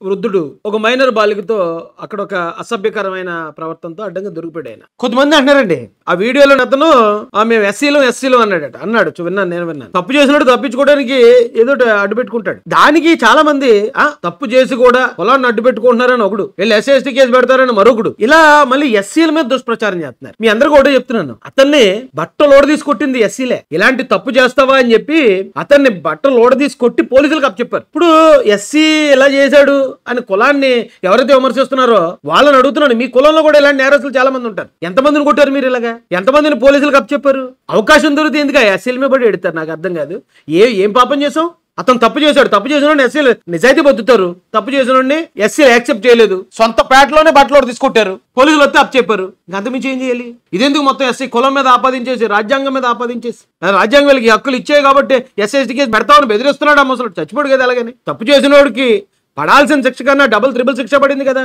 వృద్ధుడు ఒక మైనర్ బాలికతో అక్కడ ఒక అసభ్యకరమైన ప్రవర్తనతో అడ్డంగా దొరికిపోయాడు ఆయన. కొంతమంది అంటున్నారండి ఆ వీడియోలో అతను మేము ఎస్సీలు అన్నాడు. విన్నాను, నేను విన్నాను. తప్పు చేసినట్టు తప్పించుకోవడానికి ఏదో అడ్డు పెట్టుకుంటాడు. దానికి చాలా మంది తప్పు చేసి కూడా పొలాన్ని అడ్డు పెట్టుకుంటున్నారని ఒకడు, వీళ్ళు ఎస్సీ ఎస్టీ కేసు పెడతారని మరొకడు, ఇలా మళ్ళీ ఎస్సీల మీద దుష్ప్రచారం చేస్తున్నారు. మీ అందరికీ ఒకటే చెప్తున్నాను, అతన్ని బట్టలు ఓడ తీసుకొట్టింది ఎస్సీలే. ఇలాంటి తప్పు చేస్తావా అని చెప్పి అతన్ని బట్టలు ఓడ తీసుకొట్టి పోలీసులకు అప్పచెప్పారు. ఇప్పుడు ఎస్సీ ఇలా చేశాడు అని కులాన్ని ఎవరైతే విమర్శిస్తున్నారో వాళ్ళని అడుగుతున్నాను, మీ కులంలో కూడా ఇలాంటి నేరస్తులు చాలా మంది ఉంటారు. ఎంతమందిని కొట్టారు మీరు ఇలాగా? ఎంతమందిని పోలీసులకు అప్పచెప్పారు? అవకాశం దొరికితే ఎందుకు ఎస్సీల మీద పడి ఎడతారు? నాకు అర్థం కాదు. ఏం పాపం చేసాం? అతను తప్పు చేశాడు, తప్పు చేసిన ఎస్సీలు నిజాయితీ బతుకుతారు. తప్పు చేసిన ఎస్సీలు యాక్సెప్ట్ చేయలేదు, సొంత పేటలోనే బట్టలు తీసుకొట్టారు, పోలీసులు వస్తే అప్పు చెప్పారు. అంతమించి ఏం చేయాలి? ఇదెందుకు మొత్తం ఎస్సీ కులం మీద ఆపాదించేసి రాజ్యాంగం మీద ఆపాదించేసి, రాజ్యాంగం వీళ్ళకి హక్కులు ఇచ్చాయి కాబట్టి ఎస్సీ ఎస్టీ కేసు పెడతామని బెదిరిస్తున్నాడు. అసలు చచ్చిపోడు కదా. అలాగని తప్పు చేసిన వాడికి పడాల్సిన శిక్ష కన్నా డబుల్ త్రిబుల్ శిక్ష పడింది కదా.